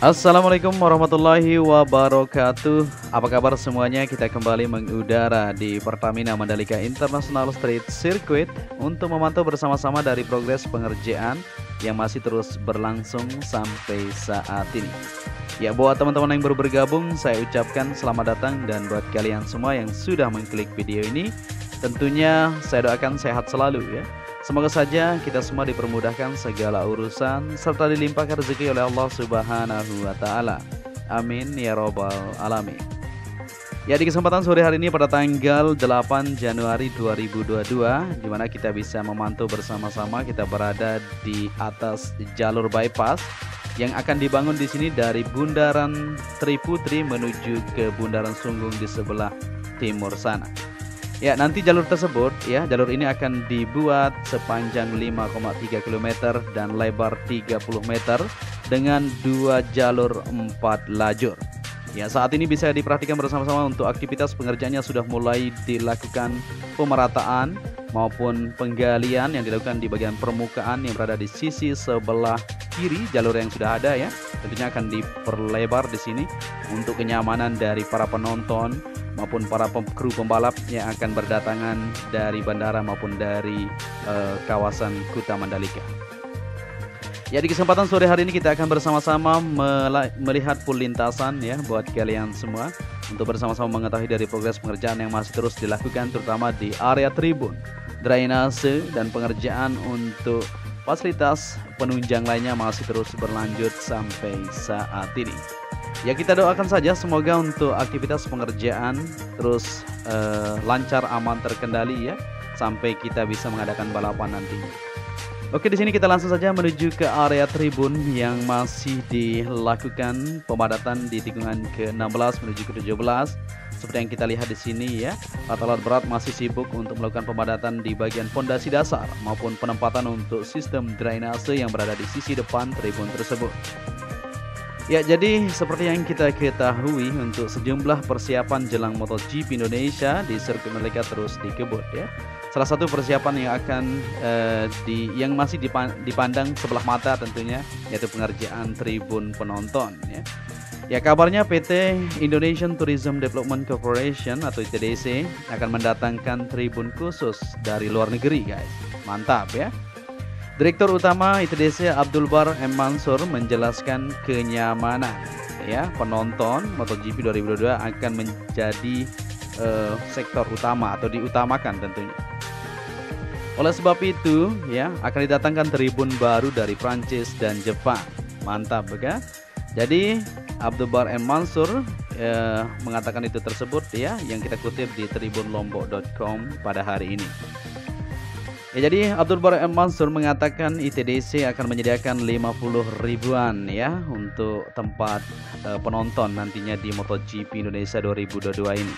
Assalamualaikum warahmatullahi wabarakatuh. Apa kabar semuanya? Kita kembali mengudara di Pertamina Mandalika International Street Circuit untuk memantau bersama-sama dari progres pengerjaan yang masih terus berlangsung sampai saat ini. Ya, buat teman-teman yang baru bergabung, saya ucapkan selamat datang, dan buat kalian semua yang sudah mengklik video ini, tentunya saya doakan sehat selalu ya. Semoga saja kita semua dipermudahkan segala urusan serta dilimpahkan rezeki oleh Allah Subhanahu wa taala. Amin ya robbal alamin. Ya, di kesempatan sore hari ini pada tanggal 8 Januari 2022, di mana kita bisa memantau bersama-sama, kita berada di atas jalur bypass yang akan dibangun di sini dari Bundaran Triputri menuju ke Bundaran Sunggung di sebelah timur sana. Ya, nanti jalur tersebut ya, jalur ini akan dibuat sepanjang 5,3 km dan lebar 30 meter dengan 2 jalur 4 lajur. Ya, saat ini bisa diperhatikan bersama-sama untuk aktivitas pengerjaannya sudah mulai dilakukan pemerataan maupun penggalian yang dilakukan di bagian permukaan yang berada di sisi sebelah kiri jalur yang sudah ada ya. Tentunya akan diperlebar di sini untuk kenyamanan dari para penonton maupun para kru pembalap yang akan berdatangan dari bandara maupun dari kawasan Kuta Mandalika. Ya, di kesempatan sore hari ini kita akan bersama-sama melihat full lintasan ya buat kalian semua untuk bersama-sama mengetahui dari progres pengerjaan yang masih terus dilakukan, terutama di area tribun, drainase, dan pengerjaan untuk fasilitas penunjang lainnya masih terus berlanjut sampai saat ini. Ya, kita doakan saja semoga untuk aktivitas pengerjaan terus lancar, aman, terkendali ya, sampai kita bisa mengadakan balapan nantinya. Oke, di sini kita langsung saja menuju ke area tribun yang masih dilakukan pemadatan di tikungan ke-16 menuju ke-17. Seperti yang kita lihat di sini ya, alat berat masih sibuk untuk melakukan pemadatan di bagian pondasi dasar maupun penempatan untuk sistem drainase yang berada di sisi depan tribun tersebut. Ya, jadi seperti yang kita ketahui, untuk sejumlah persiapan jelang MotoGP Indonesia di sirkuit Mandalika terus dikebut ya. Salah satu persiapan yang akan yang masih dipandang sebelah mata tentunya yaitu pengerjaan tribun penonton ya. Ya, kabarnya PT Indonesian Tourism Development Corporation atau ITDC akan mendatangkan tribun khusus dari luar negeri, guys. Mantap ya. Direktur Utama ITDC Abdul Bar M. Mansur menjelaskan kenyamanan ya penonton MotoGP 2022 akan menjadi sektor utama atau diutamakan tentunya. Oleh sebab itu ya, akan didatangkan tribun baru dari Prancis dan Jepang. Mantap ya. Jadi Abdul Bar M. Mansur mengatakan itu tersebut ya, yang kita kutip di tribunlombok.com pada hari ini. Ya, jadi Abdul Bar M. Mansur mengatakan ITDC akan menyediakan 50 ribuan ya untuk tempat penonton nantinya di MotoGP Indonesia 2022 ini.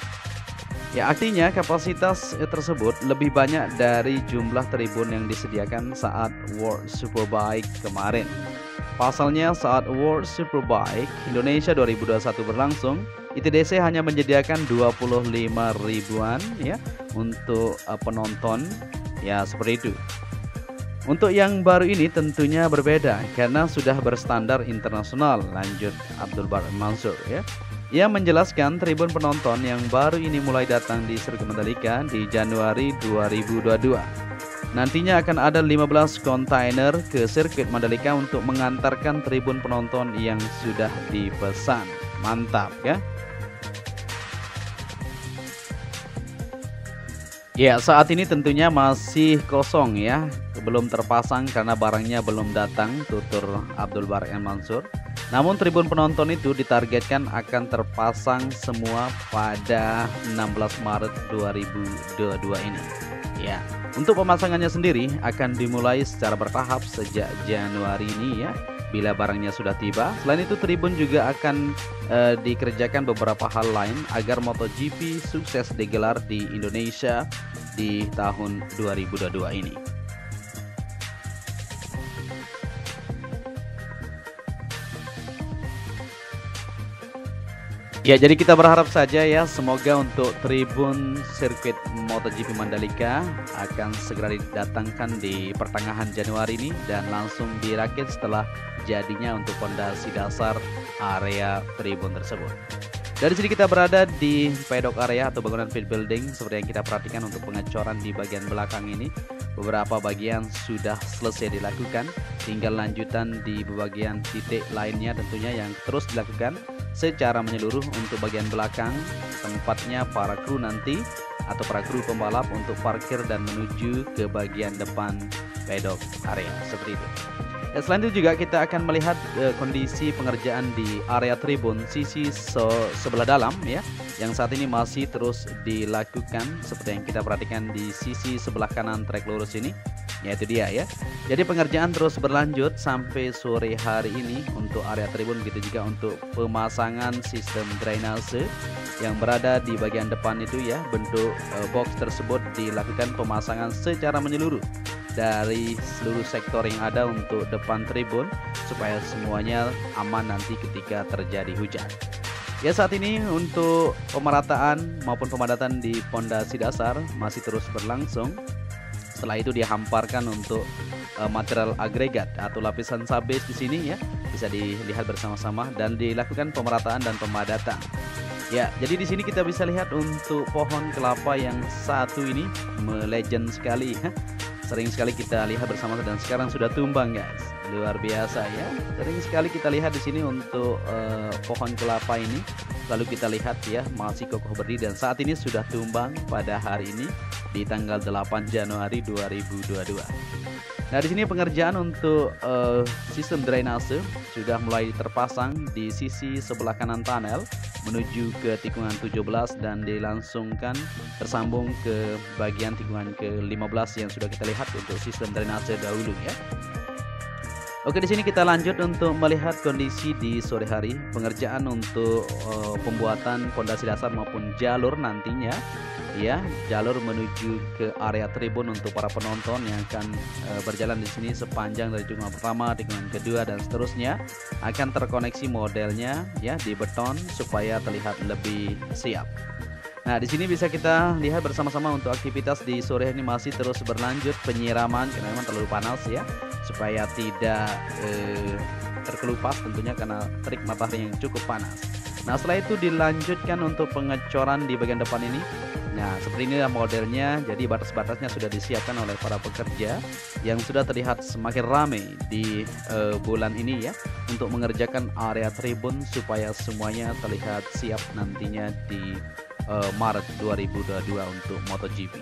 Ya, artinya kapasitas tersebut lebih banyak dari jumlah tribun yang disediakan saat World Superbike kemarin. Pasalnya saat World Superbike Indonesia 2021 berlangsung, ITDC hanya menyediakan 25 ribuan ya untuk penonton. Ya, seperti itu. Untuk yang baru ini tentunya berbeda karena sudah berstandar internasional, lanjut Abdul Bar Mansur ya. Ia menjelaskan tribun penonton yang baru ini mulai datang di sirkuit Mandalika di Januari 2022. Nantinya akan ada 15 kontainer ke sirkuit Mandalika untuk mengantarkan tribun penonton yang sudah dipesan. Mantap ya. Ya, saat ini tentunya masih kosong ya, belum terpasang karena barangnya belum datang, tutur Abdul Bar M. Mansur. Namun tribun penonton itu ditargetkan akan terpasang semua pada 16 Maret 2022 ini. Ya, untuk pemasangannya sendiri akan dimulai secara bertahap sejak Januari ini ya, bila barangnya sudah tiba. Selain itu, tribun juga akan dikerjakan beberapa hal lain agar MotoGP sukses digelar di Indonesia di tahun 2022 ini. Ya, jadi kita berharap saja ya, semoga untuk tribun sirkuit MotoGP Mandalika akan segera didatangkan di pertengahan Januari ini dan langsung dirakit setelah jadinya untuk fondasi dasar area tribun tersebut. Dari sini kita berada di paddock area atau bangunan pit building. Seperti yang kita perhatikan untuk pengecoran di bagian belakang ini, beberapa bagian sudah selesai dilakukan, tinggal lanjutan di bagian titik lainnya tentunya yang terus dilakukan secara menyeluruh untuk bagian belakang, tempatnya para kru nanti atau para kru pembalap untuk parkir dan menuju ke bagian depan paddock area seperti itu. Ya, selain itu juga kita akan melihat kondisi pengerjaan di area tribun sisi sebelah dalam ya, yang saat ini masih terus dilakukan seperti yang kita perhatikan di sisi sebelah kanan trek lurus ini. Ya, itu dia ya. Jadi pengerjaan terus berlanjut sampai sore hari ini untuk area tribun, begitu juga untuk pemasangan sistem drainase yang berada di bagian depan itu ya. Bentuk box tersebut dilakukan pemasangan secara menyeluruh dari seluruh sektor yang ada untuk depan tribun supaya semuanya aman nanti ketika terjadi hujan. Ya, saat ini untuk pemerataan maupun pemadatan di pondasi dasar masih terus berlangsung. Setelah itu dihamparkan untuk material agregat atau lapisan sabes di sini ya, bisa dilihat bersama-sama dan dilakukan pemerataan dan pemadatan. Ya, jadi di sini kita bisa lihat untuk pohon kelapa yang satu ini legend sekali ya. Sering sekali kita lihat bersama dan sekarang sudah tumbang guys, luar biasa ya. Sering sekali kita lihat di sini untuk pohon kelapa ini, lalu kita lihat ya masih kokoh berdiri dan saat ini sudah tumbang pada hari ini di tanggal 8 Januari 2022. Nah, di sini pengerjaan untuk sistem drainase sudah mulai terpasang di sisi sebelah kanan tunnel menuju ke tikungan 17 dan dilangsungkan tersambung ke bagian tikungan ke-15 yang sudah kita lihat untuk sistem drainase dahulu ya. Oke, di sini kita lanjut untuk melihat kondisi di sore hari pengerjaan untuk pembuatan fondasi dasar maupun jalur nantinya ya, jalur menuju ke area tribun untuk para penonton yang akan berjalan di sini sepanjang dari tikungan pertama, tikungan kedua dan seterusnya akan terkoneksi modelnya ya di beton supaya terlihat lebih siap. Nah, di sini bisa kita lihat bersama-sama untuk aktivitas di sore ini masih terus berlanjut penyiraman karena memang terlalu panas ya, supaya tidak terkelupas tentunya karena terik matahari yang cukup panas. Nah, setelah itu dilanjutkan untuk pengecoran di bagian depan ini. Nah, seperti inilah modelnya. Jadi batas-batasnya sudah disiapkan oleh para pekerja yang sudah terlihat semakin ramai di bulan ini ya, untuk mengerjakan area tribun supaya semuanya terlihat siap nantinya di Maret 2022 untuk MotoGP.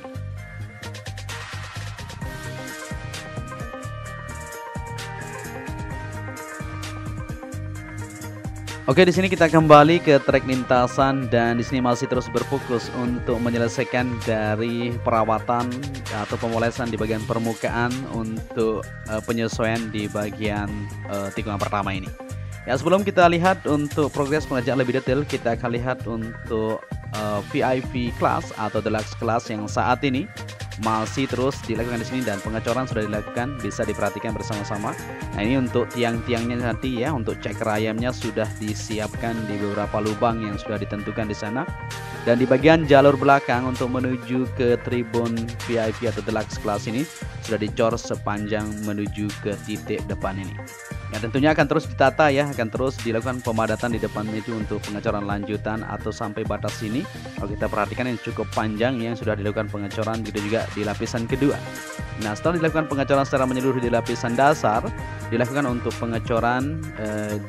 Oke, di sini kita kembali ke trek lintasan dan di sini masih terus berfokus untuk menyelesaikan dari perawatan atau pemolesan di bagian permukaan untuk penyesuaian di bagian tikungan pertama ini. Ya, sebelum kita lihat untuk progres pengerjaan lebih detail, kita akan lihat untuk VIP class atau deluxe class yang saat ini masih terus dilakukan di sini dan pengecoran sudah dilakukan, bisa diperhatikan bersama-sama. Nah, ini untuk tiang-tiangnya nanti ya, untuk cek rayamnya sudah disiapkan di beberapa lubang yang sudah ditentukan di sana. Dan di bagian jalur belakang untuk menuju ke tribun VIP atau deluxe class ini sudah dicor sepanjang menuju ke titik depan ini. Ya, tentunya akan terus ditata ya, akan terus dilakukan pemadatan di depan itu untuk pengecoran lanjutan atau sampai batas sini. Kalau kita perhatikan ini cukup panjang yang sudah dilakukan pengecoran, begitu juga di lapisan kedua. Nah, setelah dilakukan pengecoran secara menyeluruh di lapisan dasar, dilakukan untuk pengecoran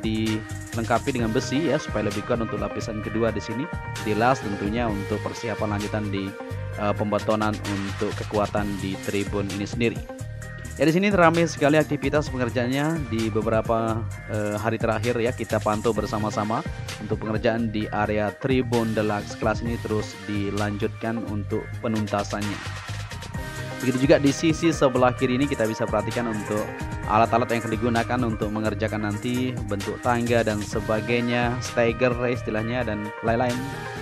dilengkapi dengan besi ya supaya lebih kuat untuk lapisan kedua di sini. Dilas tentunya untuk persiapan lanjutan di pembetonan untuk kekuatan di tribun ini sendiri. Ya, di sini ramai sekali aktivitas pengerjaannya di beberapa hari terakhir ya, kita pantau bersama-sama untuk pengerjaan di area tribun deluxe kelas ini terus dilanjutkan untuk penuntasannya. Begitu juga di sisi sebelah kiri ini kita bisa perhatikan untuk alat-alat yang akan digunakan untuk mengerjakan nanti bentuk tangga dan sebagainya, stagger istilahnya dan lain-lain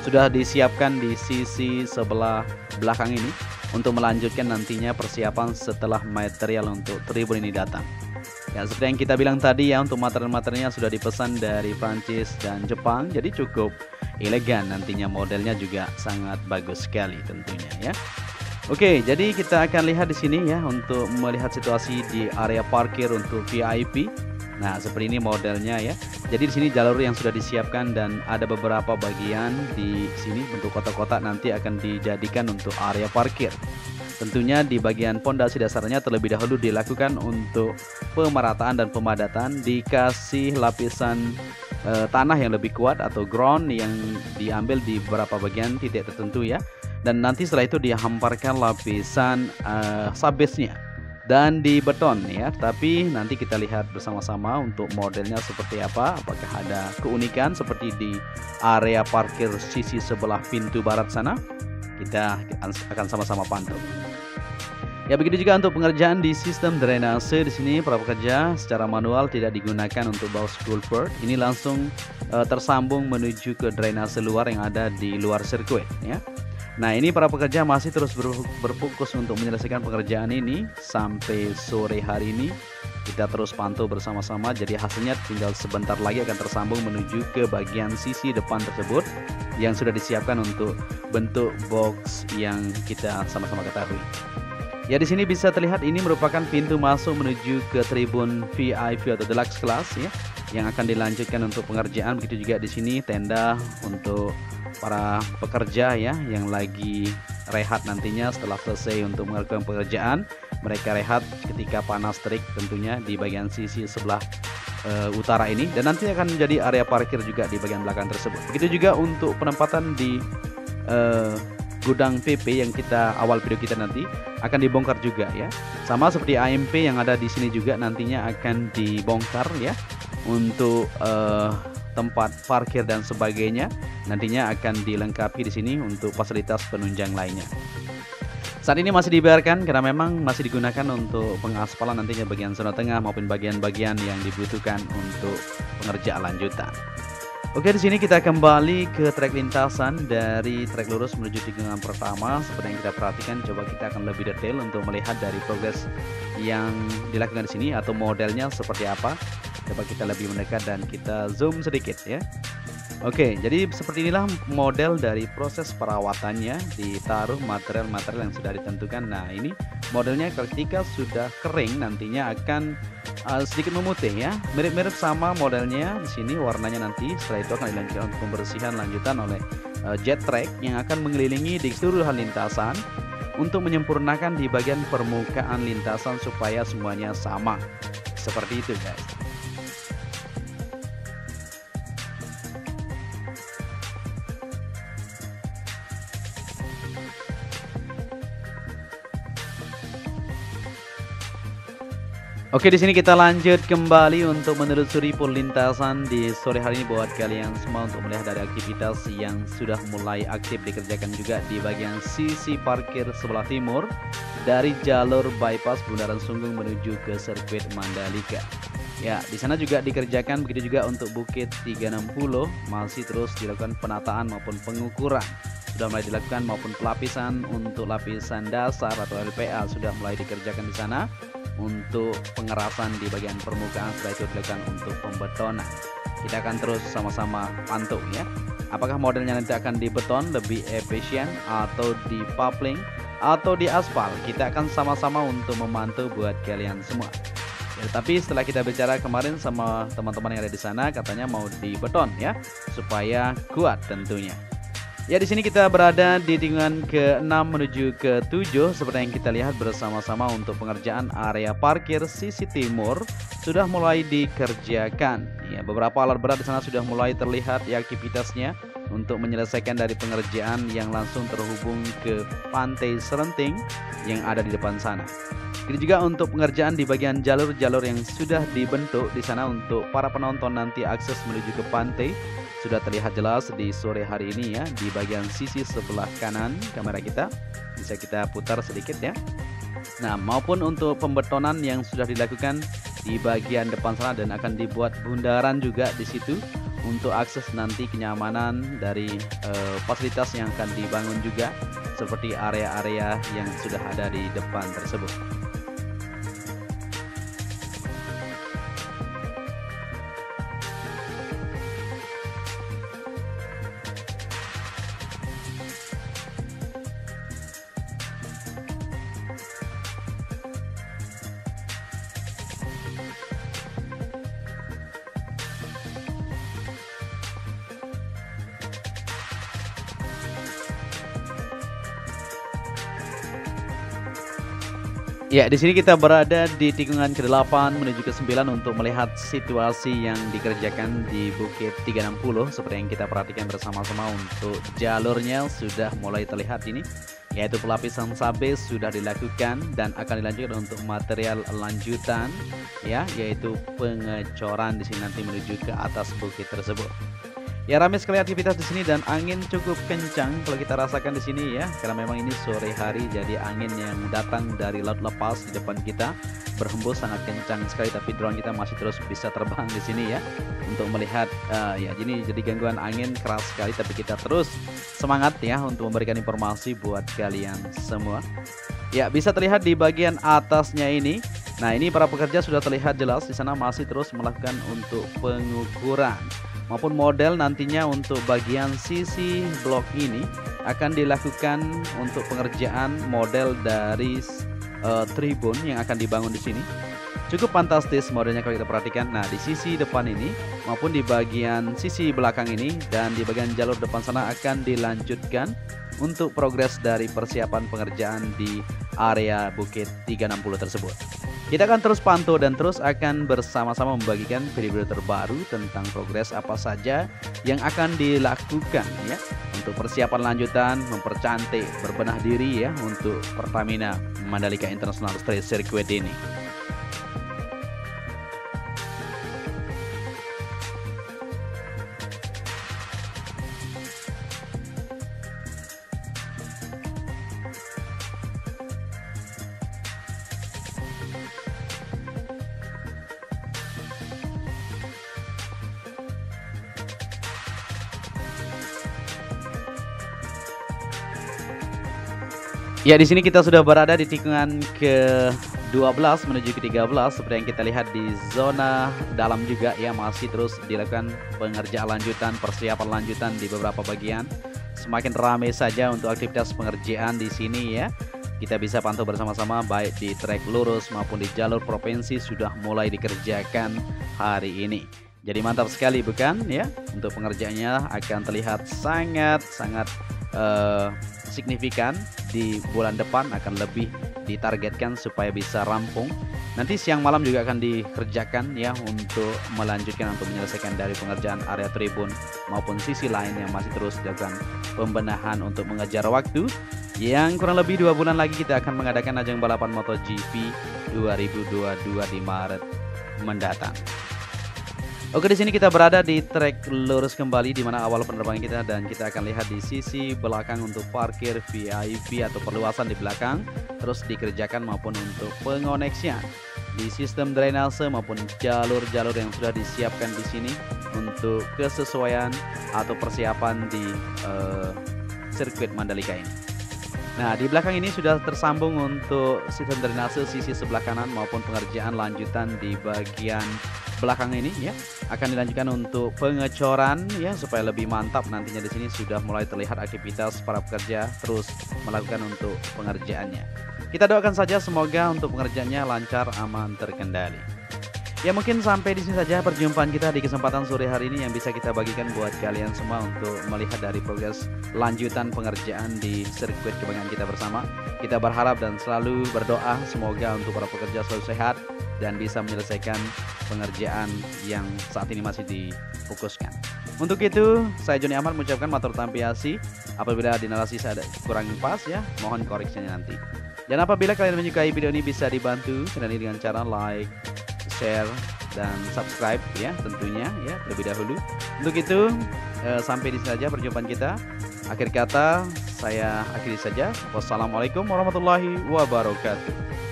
sudah disiapkan di sisi sebelah belakang ini untuk melanjutkan nantinya persiapan setelah material untuk tribun ini datang. Ya, seperti yang kita bilang tadi ya, untuk material-materialnya sudah dipesan dari Prancis dan Jepang, jadi cukup elegan, nantinya modelnya juga sangat bagus sekali tentunya ya. Oke, jadi kita akan lihat di sini ya untuk melihat situasi di area parkir untuk VIP. Nah, seperti ini modelnya ya. Jadi di sini jalur yang sudah disiapkan dan ada beberapa bagian di sini bentuk kotak-kotak nanti akan dijadikan untuk area parkir. Tentunya di bagian pondasi dasarnya terlebih dahulu dilakukan untuk pemerataan dan pemadatan, dikasih lapisan tanah yang lebih kuat atau ground yang diambil di beberapa bagian titik tertentu ya. Dan nanti setelah itu dihamparkan lapisan subbase-nya dan di beton ya. Tapi nanti kita lihat bersama-sama untuk modelnya seperti apa. Apakah ada keunikan seperti di area parkir sisi sebelah pintu barat sana? Kita akan sama-sama pantau. Ya, begitu juga untuk pengerjaan di sistem drainase. Di sini para pekerja secara manual tidak digunakan untuk bawah culvert. Ini langsung tersambung menuju ke drainase luar yang ada di luar sirkuit ya. Nah, ini para pekerja masih terus berfokus untuk menyelesaikan pekerjaan ini sampai sore hari ini. Kita terus pantau bersama-sama. Jadi hasilnya tinggal sebentar lagi akan tersambung menuju ke bagian sisi depan tersebut yang sudah disiapkan untuk bentuk box yang kita sama-sama ketahui. Ya, di sini bisa terlihat ini merupakan pintu masuk menuju ke tribun VIP atau deluxe class ya, yang akan dilanjutkan untuk pengerjaan. Begitu juga di sini tenda untuk para pekerja ya yang lagi rehat nantinya setelah selesai untuk melakukan pekerjaan. Mereka rehat ketika panas terik tentunya di bagian sisi sebelah utara ini, dan nanti akan menjadi area parkir juga di bagian belakang tersebut. Begitu juga untuk penempatan di gudang PP yang kita awal video kita nanti akan dibongkar juga ya. Sama seperti AMP yang ada di sini juga nantinya akan dibongkar ya untuk tempat parkir dan sebagainya. Nantinya akan dilengkapi di sini untuk fasilitas penunjang lainnya. Saat ini masih dibiarkan karena memang masih digunakan untuk pengaspalan nantinya bagian zona tengah maupun bagian-bagian yang dibutuhkan untuk pengerjaan lanjutan. Oke, di sini kita kembali ke trek lintasan dari trek lurus menuju tikungan pertama. Seperti yang kita perhatikan, coba kita akan lebih detail untuk melihat dari progres yang dilakukan di sini atau modelnya seperti apa. Coba kita lebih mendekat dan kita zoom sedikit ya. Oke, jadi seperti inilah model dari proses perawatannya, ditaruh material-material yang sudah ditentukan. Nah, ini modelnya ketika sudah kering nantinya akan sedikit memutih ya, mirip-mirip sama modelnya di sini warnanya. Nanti setelah itu akan dilanjutkan untuk pembersihan lanjutan oleh jet track yang akan mengelilingi di keseluruhan lintasan untuk menyempurnakan di bagian permukaan lintasan supaya semuanya sama. Seperti itu guys. Oke, di sini kita lanjut kembali untuk menelusuri lintasan di sore hari ini buat kalian semua untuk melihat dari aktivitas yang sudah mulai aktif dikerjakan juga di bagian sisi parkir sebelah timur dari jalur bypass Bundaran Sunggung menuju ke sirkuit Mandalika. Ya, di sana juga dikerjakan, begitu juga untuk Bukit 360 masih terus dilakukan penataan maupun pengukuran. Sudah mulai dilakukan maupun pelapisan untuk lapisan dasar atau LPA sudah mulai dikerjakan di sana. Untuk pengerasan di bagian permukaan, setelah itu dilakukan untuk pembetonan. Kita akan terus sama-sama pantau ya. Apakah modelnya nanti akan di beton lebih efisien atau di papling atau di aspal? Kita akan sama-sama untuk memantau buat kalian semua. Ya, tapi setelah kita bicara kemarin sama teman-teman yang ada di sana, katanya mau di beton ya, supaya kuat tentunya. Ya, di sini kita berada di tikungan ke-6 menuju ke-7 seperti yang kita lihat bersama-sama untuk pengerjaan area parkir sisi timur sudah mulai dikerjakan. Ya, beberapa alat berat di sana sudah mulai terlihat ya aktivitasnya untuk menyelesaikan dari pengerjaan yang langsung terhubung ke Pantai Serenting yang ada di depan sana. Ini juga untuk pengerjaan di bagian jalur-jalur yang sudah dibentuk di sana untuk para penonton nanti akses menuju ke pantai. Sudah terlihat jelas di sore hari ini ya, di bagian sisi sebelah kanan kamera kita. Bisa kita putar sedikit ya. Nah, maupun untuk pembetonan yang sudah dilakukan di bagian depan sana dan akan dibuat bundaran juga di situ untuk akses nanti kenyamanan dari fasilitas yang akan dibangun juga seperti area-area yang sudah ada di depan tersebut. Ya, di sini kita berada di tikungan ke-8 menuju ke-9 untuk melihat situasi yang dikerjakan di Bukit 360. Seperti yang kita perhatikan bersama-sama, untuk jalurnya sudah mulai terlihat ini, yaitu pelapisan sabes sudah dilakukan dan akan dilanjutkan untuk material lanjutan, ya, yaitu pengecoran di sini nanti menuju ke atas bukit tersebut. Ya, ramai sekali aktivitas di sini dan angin cukup kencang kalau kita rasakan di sini ya, karena memang ini sore hari, jadi angin yang datang dari laut lepas di depan kita berhembus sangat kencang sekali, tapi drone kita masih terus bisa terbang di sini ya untuk melihat ya, jadi gangguan angin keras sekali, tapi kita terus semangat ya untuk memberikan informasi buat kalian semua. Ya, bisa terlihat di bagian atasnya ini. Nah, ini para pekerja sudah terlihat jelas di sana masih terus melakukan untuk pengukuran maupun model nantinya untuk bagian sisi blok ini akan dilakukan untuk pengerjaan model dari tribun yang akan dibangun di sini. Cukup fantastis modelnya kalau kita perhatikan. Nah, di sisi depan ini maupun di bagian sisi belakang ini dan di bagian jalur depan sana akan dilanjutkan untuk progres dari persiapan pengerjaan di area Bukit 360 tersebut. Kita akan terus pantau dan terus akan bersama-sama membagikan video-video terbaru tentang progres apa saja yang akan dilakukan ya untuk persiapan lanjutan, mempercantik, berbenah diri ya untuk Pertamina Mandalika International Street Circuit ini. Ya, di sini kita sudah berada di tikungan ke-12 menuju ke-13. Seperti yang kita lihat di zona dalam juga ya, masih terus dilakukan pengerjaan lanjutan, persiapan lanjutan di beberapa bagian. Semakin ramai saja untuk aktivitas pengerjaan di sini ya. Kita bisa pantau bersama-sama baik di trek lurus maupun di jalur provinsi sudah mulai dikerjakan hari ini. Jadi mantap sekali bukan ya? Untuk pengerjaannya akan terlihat sangat signifikan. Di bulan depan akan lebih ditargetkan supaya bisa rampung. Nanti siang malam juga akan dikerjakan ya untuk melanjutkan untuk menyelesaikan dari pengerjaan area tribun maupun sisi lain yang masih terus dilakukan pembenahan untuk mengejar waktu. Yang kurang lebih 2 bulan lagi kita akan mengadakan ajang balapan MotoGP 2022 di Maret mendatang. Oke, di sini kita berada di trek lurus kembali di mana awal penerbangan kita, dan kita akan lihat di sisi belakang untuk parkir VIP atau perluasan di belakang terus dikerjakan maupun untuk pengoneksian di sistem drainase maupun jalur-jalur yang sudah disiapkan di sini untuk kesesuaian atau persiapan di sirkuit Mandalika ini. Nah, di belakang ini sudah tersambung untuk sistem drainase sisi sebelah kanan maupun pengerjaan lanjutan di bagian belakang ini ya, akan dilanjutkan untuk pengecoran ya supaya lebih mantap nantinya. Di sini sudah mulai terlihat aktivitas para pekerja terus melakukan untuk pengerjaannya. Kita doakan saja semoga untuk pengerjaannya lancar, aman, terkendali. Ya, mungkin sampai di sini saja perjumpaan kita di kesempatan sore hari ini yang bisa kita bagikan buat kalian semua untuk melihat dari progres lanjutan pengerjaan di sirkuit kebanggaan kita bersama. Kita berharap dan selalu berdoa semoga untuk para pekerja selalu sehat dan bisa menyelesaikan pengerjaan yang saat ini masih difokuskan. Untuk itu, saya Joni Ahmad mengucapkan matur tampiasi. Apabila di narasi saya ada kurang pas ya, mohon koreksinya nanti. Dan apabila kalian menyukai video ini, bisa dibantu dengan cara like, share, dan subscribe ya tentunya ya terlebih dahulu. Untuk itu sampai di sini saja perjumpaan kita. Akhir kata saya akhiri saja. Wassalamualaikum warahmatullahi wabarakatuh.